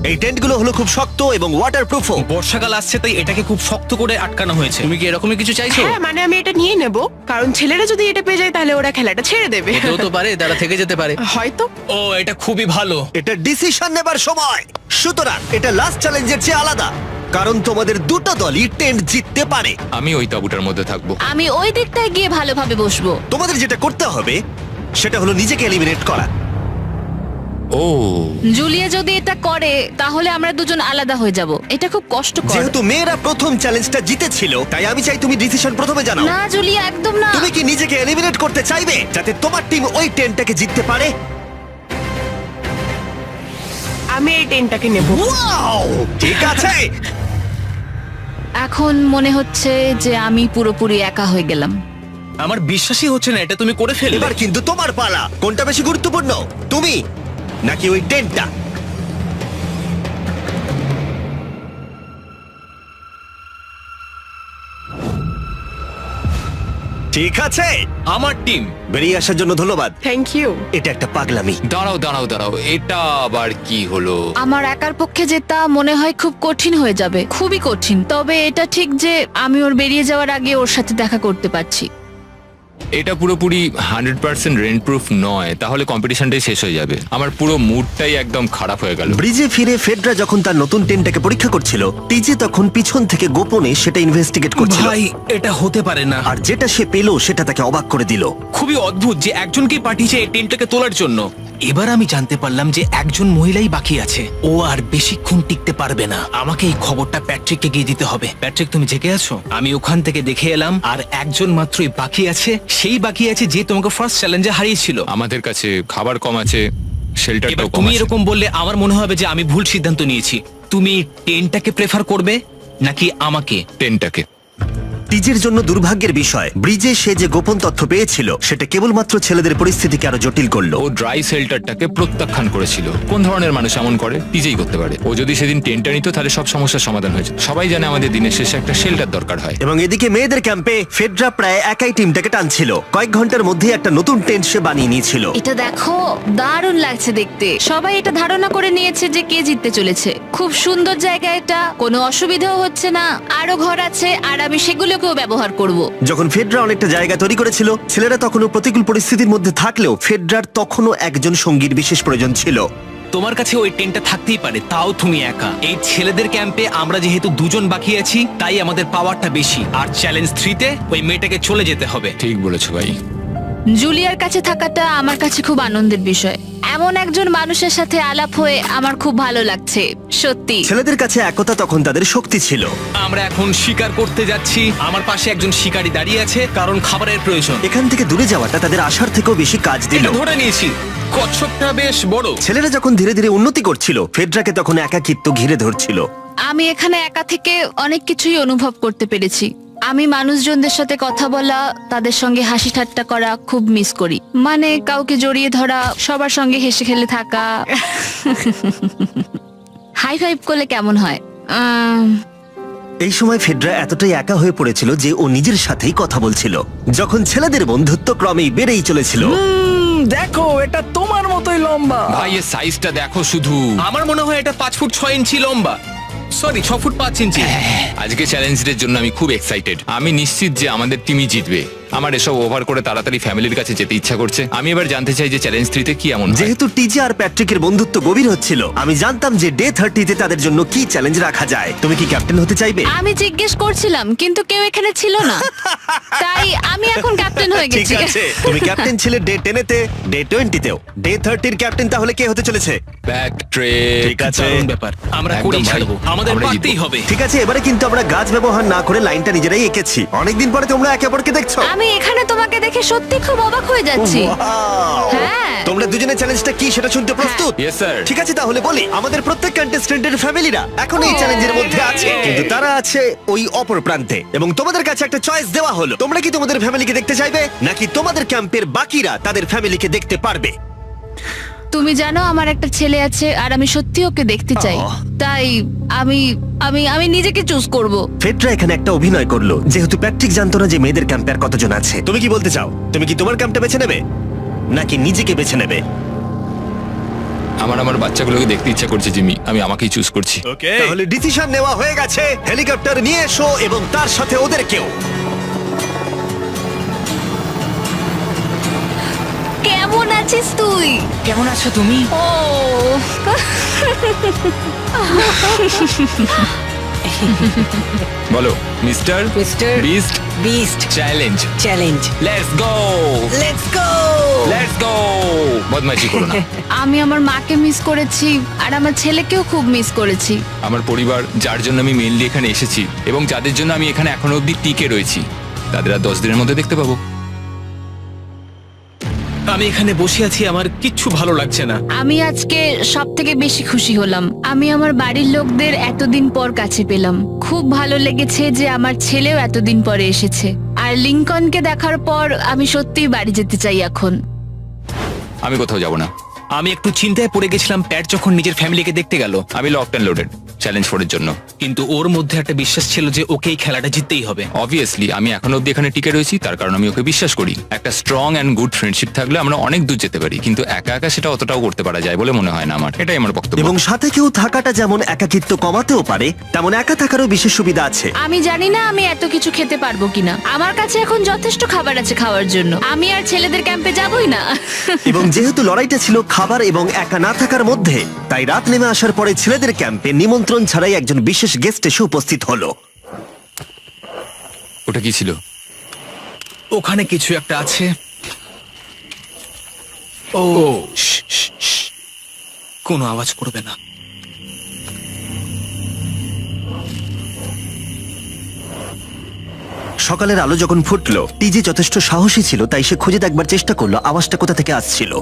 এই টেন্টগুলো হলো খুব শক্ত এবং ওয়াটারপ্রুফও। বর্ষাকাল আসছে তাই এটাকে খুব শক্ত করে আটকানো হয়েছে। তুমি কি এরকমই কিছু চাইছো? হ্যাঁ মানে আমি এটা নিয়ে নেব, কারণ ছেলেরা যদি এটা পেয়ে যায় তাহলে ওরা খেলাটা ছেড়ে দেবে। কেউ তো পারে, তারা থেকে যেতে পারে। হয়তো। ও, এটা খুবই ভালো। এটা ডিসিশন নেবার সময়। সুতরাং এটা লাস্ট চ্যালেঞ্জের চেয়ে আলাদা, কারণ তোমাদের দুটো দলই টেন্ট জিততে পারে। আমি ওই তাঁবুটার মধ্যে থাকবো। আমি ওই দিকটায় গিয়ে ভালোভাবে বসবো। তোমাদের যেটা করতে হবে সেটা হলো নিজেকে এলিমিনেট করা। ও, জুলিয়া যদি এটা করে তাহলে আমরা দুজন আলাদা হয়ে যাব। এটা খুব কষ্টকর। যেহেতু মেয়েরা প্রথম চ্যালেঞ্জটা জিতেছিল, তাই আমি চাই তুমি ডিসিশন প্রথমে জানাও। না জুলিয়া, একদম না। তুমি কি নিজেকে এলিমিনেট করতে চাইবে যাতে তোমার টিম ওই টেন্টটাকে জিততে পারে? আমি এই টেনটাকে নেব। ওয়াও, ঠিক আছে। এখন মনে হচ্ছে যে আমি পুরোপুরি একা হয়ে গেলাম। আমার বিশ্বাসই হচ্ছে না এটা তুমি করে ফেললে। এবার কিন্তু তোমার পালা। কোনটা বেশি গুরুত্বপূর্ণ, তুমি নাকি ওই টেন্টটা? ঠিক আছে, আমার টিম। বেরিয়ে আসার জন্য ধন্যবাদ। Thank you. এটা একটা পাগলামি। দাঁড়াও এটা আবার কি হলো? আমার একার পক্ষে জেতা মনে হয় খুব কঠিন হয়ে যাবে, খুবই কঠিন। তবে এটা ঠিক যে আমি ওর বেরিয়ে যাওয়ার আগে ওর সাথে দেখা করতে পারছি। এটা পুরোপুরি 100% রেন্ট প্রুফ নয়, তাহলে কম্পিটিশনটাই শেষ হয়ে যাবে। আমার পুরো মুডটাই একদম খারাপ হয়ে গেল। ব্রিজে ফিরে ফেডরা যখন তার নতুন টেন্টটাকে পরীক্ষা করছিল, টিজে তখন পিছন থেকে গোপনে সেটা ইনভেস্টিগেট করছিল। ভাই এটা হতে পারে না। আর যেটা সে পেলো সেটা তাকে অবাক করে দিল। খুবই অদ্ভুত যে একজনকেই পাঠিয়েছে এই টেন্টটাকে তোলার জন্য। এবার আমি জানতে পারলাম যে একজন মহিলাই বাকি আছে। ও আর বেশিক্ষণ টিকতে পারবে না। আমাকে এই খবরটা প্যাট্রিককে গিয়ে দিতে হবে। প্যাট্রিক, তুমি জেগে আছো? আমি ওখান থেকে দেখে এলাম আর একজন মাত্রই বাকি আছে। সেই বাকি আছে যে তোমাকে ফার্স্ট চ্যালেঞ্জে হারিয়েছিল। আমাদের কাছে খাবার কম আছে, শেল্টারটাও এবার কম তুমি আছে। এরকম বললে আমার মনে হবে যে আমি ভুল সিদ্ধান্ত নিয়েছি। তুমি টেন্টটাকে প্রেফার করবে নাকি আমাকে? টেনটাকে। টিজের জন্য দুর্ভাগ্যের বিষয়, ব্রিজে সে যে গোপন তথ্য পেয়েছিল সেটা কেবলমাত্র ছেলেদের পরিস্থিতিকে আরো জটিল করলো। ও ড্রাই শেল্টারটাকে প্রত্যাখ্যান করেছিল। কোন ধরনের মানুষ এমন করে? নিজেই করতে পারে। ও যদি সেদিন টেন্টটা নিত তাহলে সব সমস্যার সমাধান হয়েছে। সবাই জানে আমাদের দিনের শেষে একটা শেল্টার দরকার হয়। এবং এদিকে মেয়েদের ক্যাম্পে ফেডরা প্রায় একাই টিমটাকে টানছিল। কয়েক ঘন্টার মধ্যে একটা নতুন টেন্ট সে বানিয়ে নিয়েছিল। এটা দেখো, দারুণ লাগছে দেখতে। সবাই এটা ধারণা করে নিয়েছে যে কে জিততে চলেছে। খুব সুন্দর জায়গা এটা, কোনো অসুবিধাও হচ্ছে না। আরো ঘর আছে আর আমি সেগুলোকেও ব্যবহার করব। যখন ফেডরা অনেকটা জায়গা তৈরি করেছিল, ছেলেরা তখনও প্রতিকূল পরিস্থিতির মধ্যে থাকলেও ফেডরার তখনও একজন সঙ্গীর বিশেষ প্রয়োজন ছিল। তোমার কাছে ওই টেন্টটা থাকতেই পারে, তাও তুমি একা। এই ছেলেদের ক্যাম্পে আমরা যেহেতু দুজন বাকি আছি, তাই আমাদের পাওয়ারটা বেশি। আর চ্যালেঞ্জ 3-তে ওই মেয়েটাকে চলে যেতে হবে। ঠিক বলেছো ভাই। জুলিয়ার কাছে থাকাটা আমার কাছে খুব আনন্দের বিষয়। এমন একজন মানুষের সাথে আলাপ হয়ে আমার খুব ভালো লাগছে, সত্যি। ছেলেদের কাছে একতা তখন তাদের শক্তি ছিল। আমরা এখন শিকার করতে যাচ্ছি। আমার পাশে একজন শিকারী দাঁড়িয়ে আছে, কারণ খাবারের প্রয়োজন। এখান থেকে দূরে যাওয়াটা তাদের আশার থেকেও বেশি কাজ দিল। এটা ধরে নিয়েছি। কচ্ছপটা বেশ বড়। ছেলেরা যখন ধীরে ধীরে উন্নতি করছিল, ফেডরাকে তখন একাকিত্ব ঘিরে ধরছিল। আমি এখানে একা থেকে অনেক কিছুই অনুভব করতে পেরেছি। আমি মানুষজনদের সাথে কথা বলা, তাদের সঙ্গে হাসি ঠাট্টা করা খুব মিস করি। মানে কাউকে জড়িয়ে ধরা, সবার সঙ্গে হেসে খেলে থাকা। হাই ফাইভ করলে কেমন হয়? এই সময় ফেডরা এতটাই একা হয়ে পড়েছিল যে ও নিজের সাথেই কথা বলছিল। যখন ছেলেদের বন্ধুত্ব ক্রমেই বেড়েই চলেছিল। দেখো, এটা তোমার মতোই লম্বা। ভাই এর সাইজটা দেখো শুধু। আমার মনে হয় এটা 5 ফুট 6 ইঞ্চি লম্বা। সরি, 6 ফুট 5 ইঞ্চি। আজকে চ্যালেঞ্জের জন্য আমি খুব এক্সাইটেড। আমি নিশ্চিত যে আমাদের টিমই জিতবে। আমার এসব ওভার করে তাড়াতাড়ি ফ্যামিলির কাছে যেতে ইচ্ছা করছে। আমি এবার জানতে চাই যে চ্যালেঞ্জ 3-তে কি এমন হয়। যেহেতু টিজে আর প্যাট্রিকের বন্ধুত্ব গভীর হচ্ছিল, আমি জানতাম যে ডে 30-তে তাদের জন্য কি চ্যালেঞ্জ রাখা যায়। তুমি কি ক্যাপ্টেন হতে চাইবে? আমি জিজ্ঞেস করছিলাম, কিন্তু কেউ এখানে ছিল না, তাই আমি এখন ক্যাপ্টেন হয়ে ঠিক গেছি। আছে, তুমি ক্যাপ্টেন ছিলে ডে 10-তে, ডে 20-তেও। ডে 30-র ক্যাপ্টেন তাহলে কে হতে চলেছে? প্যাট্রিক। ঠিক আছে, দারুণ ব্যাপার। আমরা একদম করেই ভাই। ছাড়বো। আমাদের আমরা পারতেই জিতবো। হবে। ঠিক আছে, এবারে কিন্তু আমরা গাছ ব্যবহার না করে লাইনটা নিজেরাই এঁকেছি। অনেকদিন পরে তোমরা একে অপরকে দেখছো। আমি এখানে তোমাকে দেখে সত্যি খুব অবাক হয়ে যাচ্ছি। Wow! হ্যাঁ। তোমরা দুজনের চ্যালেঞ্জটা কি সেটা শুনতে প্রস্তুত? Yes, sir. ঠিক আছে, তাহলে বলি, আমাদের প্রত্যেক কন্টেস্টেন্টের ফ্যামিলিরা এখন এই চ্যালেঞ্জের মধ্যে আছে, কিন্তু তারা আছে ওই অপর প্রান্তে। এবং তোমাদের কাছে একটা চয়েস দেওয়া হলো, তোমরা কি তোমাদের ফ্যামিলিকে দেখতে চাইবে নাকি তোমাদের ক্যাম্পের বাকিরা তাদের ফ্যামিলিকে দেখতে পারবে? তুমি জানো আমার একটা ছেলে আছে আর আমি সত্যি ওকে দেখতে চাই। তাই আমি আমি আমি নিজেকে চুজ করব। ফেডরা এখানে একটা অভিনয় করলো, যেহেতু প্যাট্রিক জানতো না যে মেয়েদের ক্যাম্পে আর কতজন আছে। তুমি কি বলতে চাও? তুমি কি তোমার ক্যাম্পটা বেছে নেবে নাকি নিজেকে বেছে নেবে? আমার বাচ্চাগুলোকে দেখতে ইচ্ছা করছে জিমি। আমি আমাকেই চুজ করছি। তাহলে ডিসিশন নেওয়া হয়ে গেছে। হেলিকপ্টার নিয়ে এসো এবং তার সাথে ওদেরকেও। কেমন আছিস তুই? কেমন আছো তুমি? ও বলো mister mister beast beast challenge. Challenge. Let's go, let's go. Let's go. বদমাইশি করো না। আমি আমার মাকে মিস করেছি আর আমার ছেলেকেও খুব মিস করেছি। আমার পরিবার, যার জন্য আমি মেইনলি এখানে এসেছি এবং যাদের জন্য আমি এখানে এখনো অবধি টিকে রয়েছি, তাদের আর 10 দিনের মধ্যে দেখতে পাবো। আমি এখানে বসে আছি, আমার কিচ্ছু ভালো লাগছে না। আমি আজকে সব থেকে বেশি খুশি হলাম। আমি আমার বাড়ির লোকদের এতদিন পর কাছে পেলাম। খুব ভালো লেগেছে যে আমার ছেলেও এতদিন পরে এসেছে। আর লিংকনকে দেখার পর আমি সত্যিই বাড়ি যেতে চাই এখন। আমি কোথাও যাব না। আমি একটু চিন্তায় পড়ে গেছিলাম প্যাট যখন নিজের ফ্যামিলিকে দেখতে গেল। আমি লকড অ্যান্ড লোডেড চ্যালেঞ্জ 4 এর জন্য। কিন্তু ওর মধ্যে একটা বিশ্বাস ছিল যে ওকে এই খেলাটা জিততেই হবে। অবভিয়াসলি আমি এখনো অব্দি এখানে টিকে রয়েছি, তার কারণ আমি ওকে বিশ্বাস করি। একটা স্ট্রং অ্যান্ড গুড ফ্রেন্ডশিপ থাকলে আমরা অনেক দূর যেতে পারি, কিন্তু একা একা সেটা অতটাও করতে পারা যায় বলে মনে হয় না আমার। এটাই আমার বক্তব্য। এবং সাথে কেউ থাকাটা যেমন একাকিত্ব কমাতেও পারে, তেমন একা থাকারও বিশেষ সুবিধা আছে। আমি জানি না আমি এত কিছু খেতে পারবো কিনা। আমার কাছে এখন যথেষ্ট খাবার আছে খাওয়ার জন্য। আমি আর ছেলেদের ক্যাম্পে যাবই না। এবং যেহেতু লড়াইটা ছিল খাবার এবং একা না থাকার মধ্যে, তাই রাত নেমে আসার পরে ছেলেদের ক্যাম্পে নিমন্ত্রণ ছাড়াই একজন বিশেষ গেস্ট এসে উপস্থিত হলো। ওটা কি ছিল? ওখানে কিছু একটা আছে। ও শ্, শ্, শ্। কোনো আওয়াজ করবে না। সকালের আলো যখন ফুটলো, টিজি যথেষ্ট সাহসী ছিল, তাই সে খুঁজে দেখবার চেষ্টা করলো আওয়াজটা কোথা থেকে আসছিল।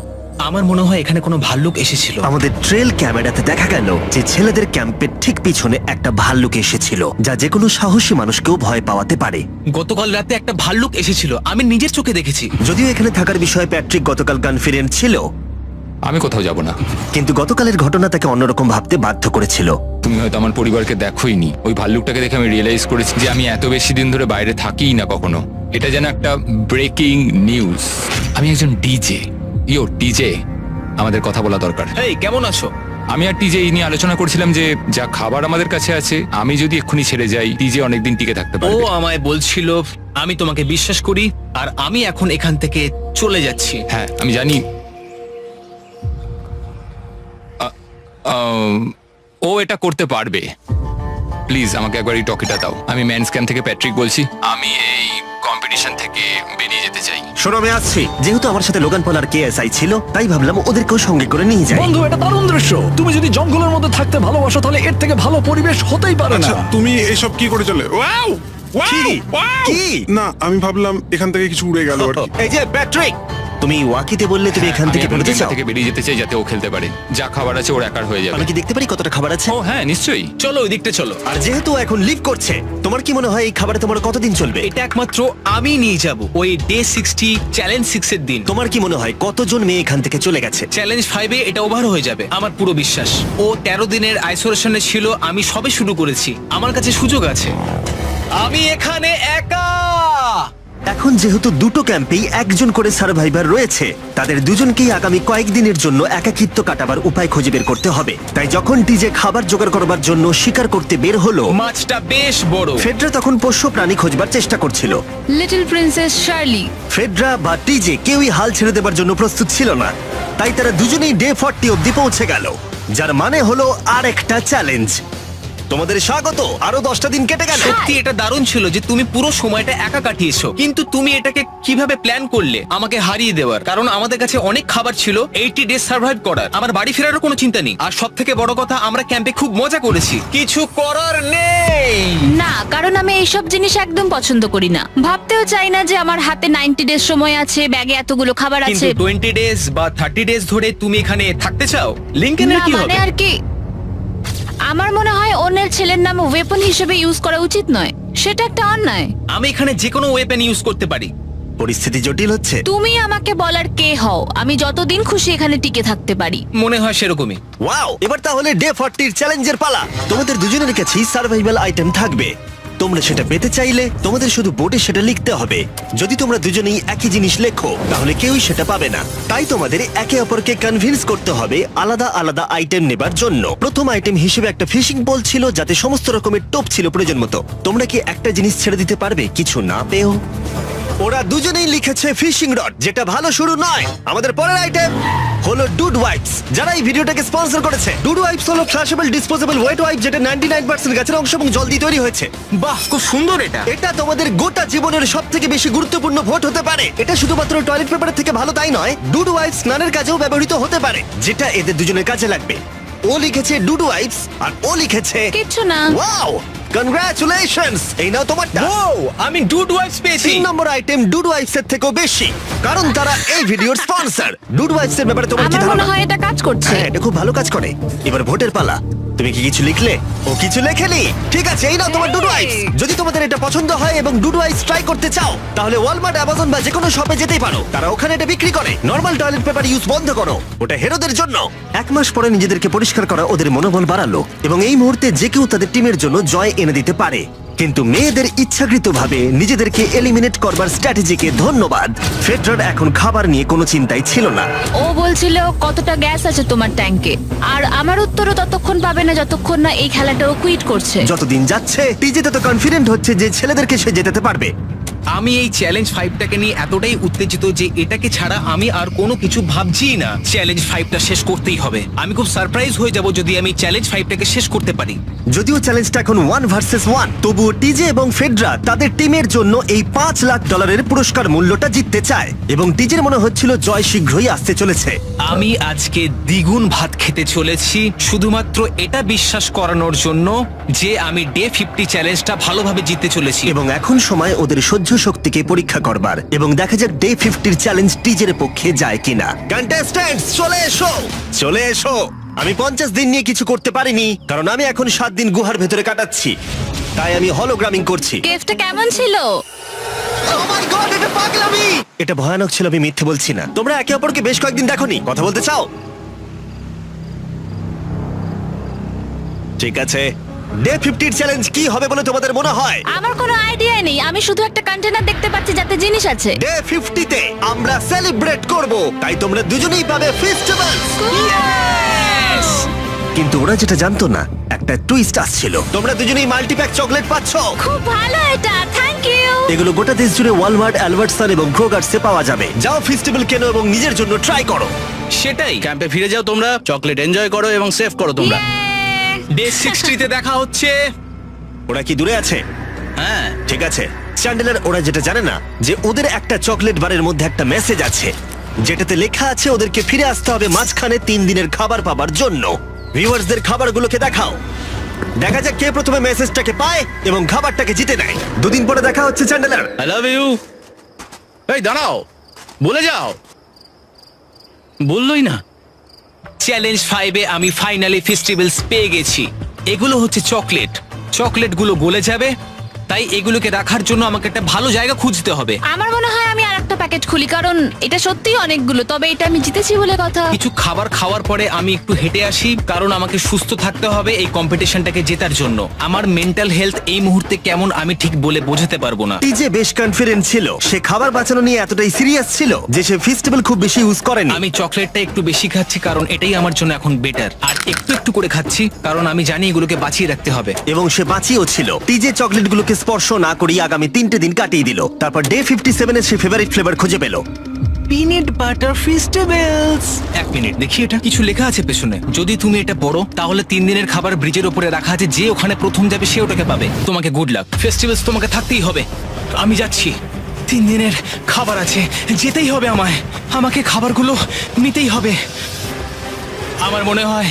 আমার মনে হয় এখানে কোনো ভাল্লুক এসেছিল। আমাদের ট্রেল ক্যামেরাতে দেখা গেল যে ছেলেদের ক্যাম্পের ঠিক পিছনে একটা ভাল্লুক এসেছিল, যা যে কোনো সাহসী মানুষকেও ভয় পাওয়াতে পারে। গতকাল রাতে একটা ভাল্লুক এসেছিল, আমি নিজের চোখে দেখেছি। যদিও এখানে থাকার বিষয়ে প্যাট্রিক গতকাল কনফিডেন্ট ছিল, আমি কোথাও যাব না। কিন্তু গতকালের ঘটনা তাকে অন্যরকম ভাবতে বাধ্য করেছিল। তুমি হয়তো আমার পরিবারকে দেখোইনি। ওই ভাল্লুকটাকে দেখে আমি রিয়েলাইজ করেছি যে আমি এত বেশি দিন ধরে বাইরে থাকিই না কখনো। এটা যেন একটা ব্রেকিং নিউজ। আমি একজন ডিজে। ডিজে, আমাদের কথা বলা দরকার। এই কেমন আছো? আমি আর টিজে এই নিয়ে আলোচনা করছিলাম যে যা খাবার আমাদের কাছে আছে, আমি যদি এক্ষুনি ছেড়ে যাই, টিজে অনেকদিন টিকে থাকতে ও পারবে। আমায় বলছিল আমি তোমাকে বিশ্বাস করি, আর আমি এখন এখান থেকে চলে যাচ্ছি। হ্যাঁ আমি জানি। ও এটা করতে পারবে। প্লিজ আমাকে একবার এই টকিটা দাও। আমি ম্যানস ক্যাম্প থেকে প্যাট্রিক বলছি। আমি এই কম্পিটিশন থেকে বেরিয়ে যেতে চাই। শোনো, আমি আসছি। যেহেতু আমার সাথে লোগান পল আর কেএসআই ছিল, তাই ভাবলাম ওদেরকেও সঙ্গে করে নিয়ে যাই। বন্ধু, এটা দারুণ দৃশ্য। তুমি যদি জঙ্গলের মধ্যে থাকতে ভালোবাসো তাহলে এর থেকে ভালো পরিবেশ হতেই পারে না। আচ্ছা, তুমি এসব কি করে চলে? ওয়াও কি? কি? না, আমি ভাবলাম এখান থেকে কিছু উড়ে গেল আর কি। এই যে প্যাট্রিক, তুমি ওয়াকিতে বললে তুমি এখান আমি থেকে এখন বেরোতে গেমটা চাও। থেকে বেরিয়ে যেতে চাই যাতে ও খেলতে পারে। যা খাবার আছে ওর একার হয়ে যাবে। আমি কি দেখতে পারি কতটা খাবার আছে? ও হ্যাঁ নিশ্চয়ই। চলো ওই দিকটা চলো। আর যেহেতু ও এখন লিভ করছে, তোমার কি মনে হয় এই খাবারে তোমার কতদিন চলবে? এটা একমাত্র আমি নিয়ে যাব ওই ডে 60 চ্যালেঞ্জ 6 এর দিন। তোমার কি মনে হয় কতজন মেয়ে এখান থেকে চলে গেছে? চ্যালেঞ্জ 5 এ এটা ওভার হয়ে যাবে, আমার পুরো বিশ্বাস। ও 13 দিনের আইসোলেশনে ছিল, আমি সবে শুরু করেছি। আমার কাছে সুযোগ আছে। আমি এখানে একা। এখন যেহেতু দুটো ক্যাম্পেই একজন করে সার্ভাইভার রয়েছে, তাদের দুজনকেই আগামী কয়েকদিনের জন্য একাকিত্ব কাটাবার উপায় খুঁজে বের করতে হবে। তাই যখন টিজে খাবার জোগাড় করবার জন্য শিকার করতে বের হলো, মাছটা বেশ বড়। ফেডরা তখন পোষ্য প্রাণী খোঁজবার চেষ্টা করছিল। Little princess Shirley. ফেডরা বা টিজে কেউই হাল ছেড়ে দেবার জন্য প্রস্তুত ছিল না, তাই তারা দুজনেই ডে 40 অব্দি পৌঁছে গেল, যার মানে হলো আর একটা চ্যালেঞ্জ। তোমাদের স্বাগত। আরো 10টা দিন কেটে গেল। সত্যি এটা দারুণ ছিল যে তুমি পুরো সময়টা একা কাটিয়েছো, কিন্তু তুমি এটাকে কিভাবে প্ল্যান করলে আমাকে হারিয়ে দেওয়ার? কারণ আমাদের কাছে অনেক খাবার ছিল 80 ডেজ সার্ভাইভ করার। আমার বাড়ি ফেরারও কোনো চিন্তা নেই। আর সব থেকে বড় কথা, আমরা ক্যাম্পে খুব মজা করেছি। কিছু করার নেই। না, কারণ আমি এইসব জিনিস একদম পছন্দ করি না। ভাবতেও চাই না যে আমার হাতে 90 ডেজ সময় আছে, ব্যাগে এতগুলো খাবার কিন্তু আছে। 20 ডেজ বা 30 ডেজ ধরে তুমি এখানে থাকতে চাও? লিংকেনের না, কি মানে হবে? আর কি, আমার মনে হয় অন্যের ছেলের নাম ওয়েপন হিসেবে ইউজ করা উচিত নয়। সেটা একটা অন্যায়। আমি এখানে যে কোনো ওয়েপেন ইউজ করতে পারি। পরিস্থিতি জটিল হচ্ছে। তুমি আমাকে বলার কে হও? আমি যতদিন খুশি এখানে টিকে থাকতে পারি। মনে হয় সেরকমই। ওয়াও, এবার তাহলে ডে 40 চ্যালেঞ্জের পালা। তোমাদের দুজনের কাছেই সার্ভাইভাল আইটেম থাকবে। তোমরা সেটা পেতে চাইলে তোমাদের শুধু বোর্ডে সেটা লিখতে হবে। যদি তোমরা দুজনেই একই জিনিস লেখো, তাহলে কেউই সেটা পাবে না। তাই তোমাদের একে অপরকে কনভিন্স করতে হবে আলাদা আলাদা আইটেম নেবার জন্য। প্রথম আইটেম হিসেবে একটা ফিশিং পোল ছিল, যাতে সমস্ত রকমের টোপ ছিল প্রয়োজন মতো। তোমরা কি একটা জিনিস ছেড়ে দিতে পারবে কিছু না পেও? ওরা দুজনেই লিখেছে ফিশিং রড, যেটা ভালো শুরু নয়। আমাদের পরের আইটেম হলো ডুড ওয়াইপস, যারা এই ভিডিওটাকে স্পন্সর করেছে। ডুড ওয়াইপস হলো ফ্ল্যাশেবল ডিসপোজেবল ওয়েট ওয়াইপ, যেটা 99% গাছের অংশ এবং জল দিয়ে তৈরি হয়েছে। বাহ, খুব সুন্দর এটা। এটা তোমাদের গোটা জীবনের সবথেকে বেশি গুরুত্বপূর্ণ ভোট হতে পারে। এটা শুধুমাত্র টয়লেট পেপারের থেকে ভালো তাই নয়, ডুড ওয়াইপস স্নানের কাজেও ব্যবহৃত হতে পারে, যেটা এদের দুজনের কাজে লাগবে। ও লিখেছে ডুড ওয়াইপস, আর ও লিখেছে কিচ্ছু না। Wow, congratulations. এই নাও তোমারটা। ও, আমি ডুড ওয়াইপস পেয়েছি। 3 নম্বর আইটেম ডুড ওয়াইপস এর থেকেও বেশি, কারণ তারা এই ভিডিওর স্পন্সর। ডুড ওয়াইপস এর ব্যাপারে তোমার কি আমার ধারণা? মনে হয় এটা কাজ করছে। হ্যাঁ, এটা খুব ভালো কাজ করে। এবার ভোটের পালা। তুমি কি কিছু লিখলে? ও কিছু লেখেনি। ঠিক আছে, এই নাও তোমার ডুডু আইস। যদি তোমাদের এটা পছন্দ হয় এবং ডুডু আইস ট্রাই করতে চাও তাহলে ওয়ালমার্ট, অ্যামাজন বা যে কোনো শপে যেতেই পারো। তারা ওখানে এটা বিক্রি করে। নর্মাল টয়লেট পেপার ইউজ বন্ধ করো, ওটা হেরোদের জন্য। 1 মাস পরে নিজেদেরকে পরিষ্কার করা ওদের মনোবল বাড়ালো এবং এই মুহূর্তে যে কেউ তাদের টিমের জন্য জয় এনে দিতে পারে। কিন্তু মেয়েদের ইচ্ছাকৃতভাবে নিজেদেরকে এলিমিনেট করবার স্ট্র্যাটেজিকে ধন্যবাদ। ফেডরার এখন খাবার নিয়ে কোনো চিন্তাই ছিল না। ও বলছিল কতটা গ্যাস আছে তোমার ট্যাঙ্কে, আর আমার উত্তরও ততক্ষণ পাবে না যতক্ষণ না এই খেলাটা ও কুইট করছে। যতদিন যাচ্ছে টিজে তত কনফিডেন্ট হচ্ছে যে ছেলেদেরকে সে জেতাতে পারবে। আমি এই চ্যালেঞ্জ 5টাকে নিয়ে এতটাই উত্তেজিত যে এটাকে ছাড়া আমি আর কোনো কিছু ভাবছিই না। চ্যালেঞ্জ 5টা শেষ করতেই হবে। আমি খুব সারপ্রাইজ হয়ে যাব যদি আমি চ্যালেঞ্জ 5টাকে শেষ করতে পারি। যদিও চ্যালেঞ্জটা এখন 1 ভার্সেস 1, তবুও টিজে এবং ফেডরা তাদের টিমের জন্য এই $5 লাখ পুরস্কার মূল্যটা জিততে চায় এবং টিজের মনে হচ্ছিল জয় শীঘ্রই আসতে চলেছে। আমি আজকে দ্বিগুণ ভাত খেতে চলেছি শুধুমাত্র এটা বিশ্বাস করানোর জন্য যে আমি ডে 50 চ্যালেঞ্জটা ভালোভাবে জিততে চলেছি। এবং এখন সময় ওদের সহ্য শক্তিকে পরীক্ষা করবার এবং দেখা যাক ডে 50 চ্যালেঞ্জ টিজের পক্ষে যায় কিনা। কন্টেস্ট্যান্টস চলে এসো, চলে এসো। আমি 50 দিন নিয়ে কিছু করতে পারিনি কারণ আমি এখন 7 দিন গুহার ভেতরে কাটাচ্ছি, তাই আমি হলোগ্রামিং করছি। কেভটা কেমন ছিল? Oh my God, এটা পাগলামি! এটা ভয়ানক ছিল, আমি মিথ্যে বলছি না। তোমরা একে অপরকে বেশ কয়েকদিন দেখোনি, কথা বলতে চাও? ঠিক আছে, ডে 50 চ্যালেঞ্জ কি হবে বলে তোমাদের মনে হয়? আমার কোনো আইডিয়া নেই, আমি শুধু একটা কন্টেনার দেখতে পাচ্ছি যাতে জিনিস আছে। ডে 50 তে আমরা সেলিব্রেট করব, তাই তোমরা দুজনেই পাবে ফেস্টিভ্যাল। কিন্তু ওরা যেটা জানতো না, একটা টুইস্ট আসছিল। তোমরা দুজনেই মাল্টিপ্যাক চকলেট পাচ্ছ। খুব ভালো এটা, থ্যাংক ইউ। এগুলো গোটা দেশ জুড়ে ওয়ালমার্ট, অ্যালবার্টসন এবং ক্রোগার্সে পাওয়া যাবে। যাও ফেস্টিভ্যাল কেনো এবং নিজের জন্য ট্রাই করো। সেটাই। ক্যাম্পে ফিরে যাও তোমরা, চকলেট এনজয় করো এবং সেভ করো তোমরা। ডে 60 তে দেখা হচ্ছে। ওরা কি দূরে আছে? হ্যাঁ, ঠিক আছে চ্যান্ডেলার, ওরা যেটা জানে না যে ওদের একটা চকলেট বারের মধ্যে একটা মেসেজ আছে যেটাতে লেখা আছে ওদেরকে ফিরে আসতে হবে মাঝখানে 3 দিনের খাবার পাবার জন্য। ভিউয়ার্সদের খাবারগুলোকে দেখাও, দেখা যাক কে প্রথমে মেসেজটাকে পায় এবং খাবারটাকে জিতে নেয়। 2 দিন পরে দেখা হচ্ছে চ্যান্ডেলার। I love you. এই দাঁড়াও, বলে যাও। বললোই না। চ্যালেঞ্জ 5-এ আমি ফাইনালি ফেস্টিভ্যালস পেয়ে গেছি। এগুলো হচ্ছে চকলেট। চকলেটগুলো গলে যাবে, তাই এগুলোকে রাখার জন্য আমাকে একটা ভালো জায়গা খুঁজতে হবে। আমার মনে হয় আমি আরেকটা প্যাকেট খুলি, কারণ এটা সত্যিই অনেকগুলো, তবে এটা আমি জিতেছি বলে কথা। কিছু খাবার খাওয়ার পরে আমি একটু হেঁটে আসি, কারণ আমাকে সুস্থ থাকতে হবে এই কম্পিটিশনটাকে জেতার জন্য। আমার মেন্টাল হেলথ এই মুহূর্তে কেমন আমি ঠিক বলে বোঝাতে পারবো না। টিজে বেশ কনফিডেন্ট ছিল, সে খাবার বাঁচানো নিয়ে এতটাই সিরিয়াস ছিল যে সে ফেস্টিভ্যাল খুব বেশি ইউজ করেনি। আমি চকলেটটা একটু বেশি খাচ্ছি কারণ এটাই আমার জন্য এখন বেটার, আর একটু একটু করে খাচ্ছি কারণ আমি জানি এগুলোকে বাঁচিয়ে রাখতে হবে। এবং সে বাঁচিয়েও ছিল। টিজে চকলেটগুলোকে স্পর্শ না করিয়ে আগামী 3টে দিন কাটিয়ে দিল। তারপর ডে 57 এর সে ফেভারিট ফ্লেভার খুঁজে পেল। Peanut butter festivals. 1 মিনিট দেখি, এটা কিছু লেখা আছে পেছনে। যদি তুমি এটা পড়ো তাহলে 3 দিনের খাবার ব্রিজের উপরে রাখা আছে, যে ওখানে প্রথম যাবে সে ওটাকে পাবে। তোমাকে গুড লাক। ফেস্টিভ্যালস তোমাকে থাকতেই হবে। আমি যাচ্ছি, 3 দিনের খাবার আছে, যেতেই হবে আমায়। আমাকে খাবারগুলো নিতেই হবে। আমার মনে হয়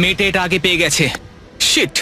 মেটে এটা আগে পেয়ে গেছে। শিট।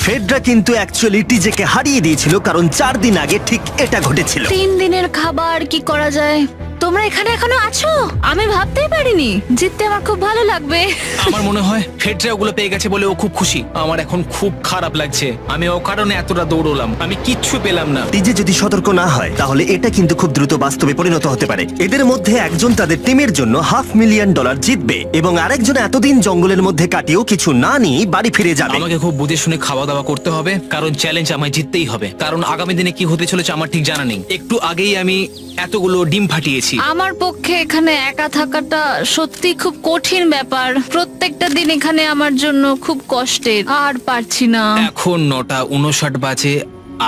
ফেডরা কিন্তু অ্যাকচুয়ালি টিজেকে হারিয়ে দিয়েছিল কারণ 4 দিন আগে ঠিক এটা ঘটেছিল। 3 দিনের খাবার কি করা যায়? তোমরা এখানে এখনো আছো? আমি ভাবতেই পারিনি। জিততে আমার খুব ভালো লাগবে। আমার মনে হয় ফেডরা ওগুলো পেয়ে গেছে বলে ও খুব খুশি। আমার এখন খুব খারাপ লাগছে। আমি ও কারণে এতটা দৌড়লাম, আমি কিচ্ছু পেলাম না। টিজে যদি সতর্ক না হয় তাহলে এটা কিন্তু খুব দ্রুত বাস্তবে পরিণত হতে পারে। এদের মধ্যে একজন তাদের টিমের জন্য $500,000 জিতবে এবং আরেকজন এতদিন জঙ্গলের মধ্যে কাটিয়েও কিছু না নিয়ে বাড়ি ফিরে যাবে। আমাকে খুব বুঝে শুনে খাওয়া দাওয়া করতে হবে, কারণ চ্যালেঞ্জ আমায় জিততেই হবে। কারণ আগামী দিনে কি হতে চলেছে আমার ঠিক জানা নেই। একটু আগেই আমি এতগুলো ডিম ফাটিয়েছি। আমার পক্ষে এখানে একা থাকাটা সত্যি খুব কঠিন ব্যাপার। প্রত্যেকটা দিন এখানে আমার জন্য খুব কষ্টের, আর পারছি না। এখন 9:59 বাজে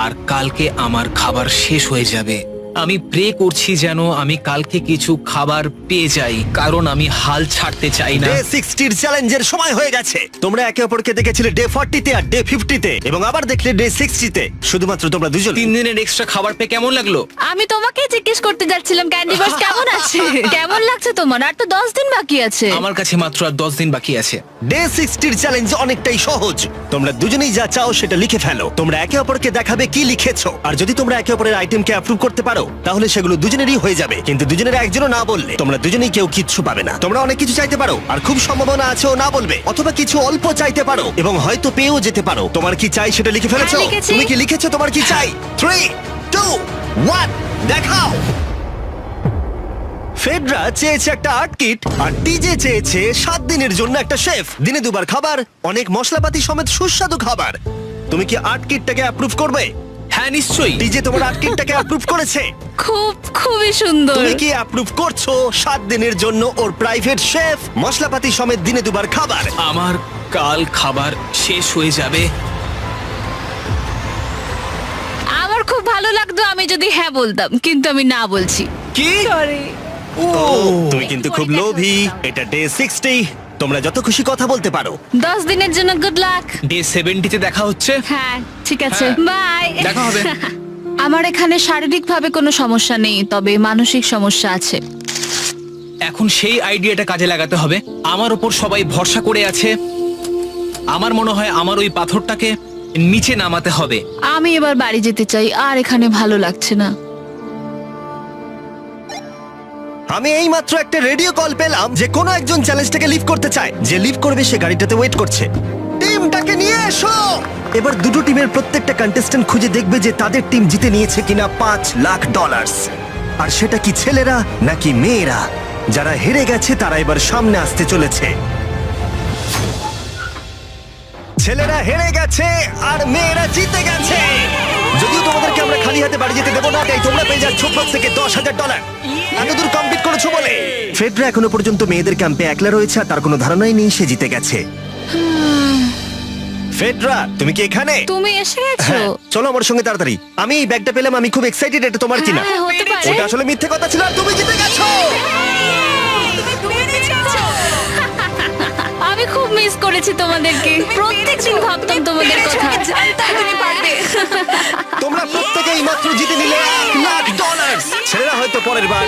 আর কালকে আমার খাবার শেষ হয়ে যাবে। আমি প্রে করছি যেন আমি কালকে কিছু খাবার পেয়ে যাই, কারণ আমি হাল ছাড়তে চাই না। ডে 60 চ্যালেঞ্জের সময় হয়ে গেছে। তোমরা একে অপরকে দেখেছিলে ডে 40 তে আর ডে 50 তে এবং আবার দেখলে ডে 60 তে। শুধুমাত্র তোমরা দুজন। 3 দিনের এক্সট্রা খাবার পেয়ে কেমন লাগলো? আমি তোমাকে জিজ্ঞেস করতে যাচ্ছিলাম ক্যান্ডি বাস কেমন আছে। কেমন লাগছে তোমার? আর তো 10 দিন বাকি আছে। আমার কাছে মাত্র আর 10 দিন বাকি আছে। ডে 60 চ্যালেঞ্জ অনেকটাই সহজ। তোমরা দুজনেই যা চাও সেটা লিখে ফেলো। তোমরা একে অপরকে দেখাবে কি লিখেছো, আর যদি তোমরা একে অপরের আইটেমকে অ্যাপ্রুভ করতে পারো পারো তাহলে সেগুলো দুজনেরই হয়ে যাবে, কিন্তু দুজনের একজনও না বললে তোমরা দুজনেই কেউ কিচ্ছু পাবে না। তোমরা অনেক কিছু চাইতে পারো আর খুব সম্ভাবনা আছে ও না বলবে, অথবা কিছু অল্প চাইতে পারো এবং হয়তো পেয়েও যেতে পারো। তোমার কি চাই সেটা লিখে ফেলেছো? হ্যাঁ, লিখেছি। তুমি কি লিখেছো তোমার কি চাই? 3, 2, 1 দেখাও। ফেডরা চেয়েছে একটা আর্ট কিট আর টিজে চেয়েছে 7 দিনের জন্য একটা শেফ, দিনে 2 বার খাবার, অনেক মশলাপাতি সমেত সুস্বাদু খাবার। তুমি কি আর্ট কিটটাকে অ্যাপ্রুভ করবে? হ্যাঁ নিশ্চয়ই। টিজে তোমার আর্ট কিটটাকে অ্যাপ্রুভ করেছে। খুবই সুন্দর। তুমি কি অ্যাপ্রুভ করছো 7 দিনের জন্য ওর প্রাইভেট শেফ, মশলাপাতি সমেত দিনে 2 বার খাবার? আমার কাল খাবার শেষ হয়ে যাবে। আমার খুব ভালো লাগতো আমি যদি হ্যাঁ বলতাম, কিন্তু আমি না বলছি। কি? ও তুমি কিন্তু খুব লোভী। এটা ডে 60, তোমরা যত খুশি কথা বলতে পারো। 10 দিনের জন্য গুড লাক। ডে 70 তে দেখা হচ্ছে। হ্যাঁ ঠিক আছে, হ্যাঁ, বাই। দেখা হবে। আমার এখানে শারীরিকভাবে কোনো সমস্যা নেই, তবে মানসিক সমস্যা আছে। এখন সেই আইডিয়াটা কাজে লাগাতে হবে। আমার ওপর সবাই ভরসা করে আছে। আমার মনে হয় আমার ওই পাথরটাকে নিচে নামাতে হবে। আমি এবার বাড়ি যেতে চাই, আর এখানে ভালো লাগছে না। আমি এইমাত্র একটা রেডিও কল পেলাম যে কোনো একজন চ্যালেঞ্জটাকে লিভ করতে চায়। যে লিভ করবে সে গাড়িটাতে ওয়েট করছে। টিমটাকে নিয়ে এসো। এবার দুটো টিমের প্রত্যেকটা কন্টেস্ট্যান্ট খুঁজে দেখবে যে তাদের টিম জিতে নিয়েছে কিনা $5 লাখ। আর সেটা কি ছেলেরা নাকি মেয়েরা? যারা হেরে গেছে তারা এবার সামনে আসতে চলেছে। ছেলেরা হেরে গেছে আর মেয়েরা জিতে গেছে। যদিও তোমাদেরকে আমরা খালি হাতে বাড়ি যেতে দেবো না, তাই তোমরা পেয়ে যাচ্ছ প্রত্যেকে $10,000। এতদূর কমপ্লিট করেছো বলে। ফেডরা এখনো পর্যন্ত মেয়েদের ক্যাম্পে একলা রয়েছে আর তার কোনো ধারণাই নেই সে জিতে গেছে। ফেডরা তুমি কি এখানে? তুমি এসে গেছো? হ্যাঁ, চলো আমার সঙ্গে তাড়াতাড়ি। আমি এই ব্যাগটা পেলাম, আমি খুব এক্সাইটেড। এটা তোমার কিনা? হ্যাঁ, হতে পারে। ওটা আসলে মিথ্যে কথা ছিল আর তুমি জিতে গেছো। আমি খুব মিস করেছি তোমাদেরকে। প্রত্যেকদিন ভাবতাম তোমাদের কথা। তুমি পারবে। তোমরা প্রত্যেকেই মাত্র জিতে নিলে $1 লাখ। ছেলেরা হয়তো পরের বার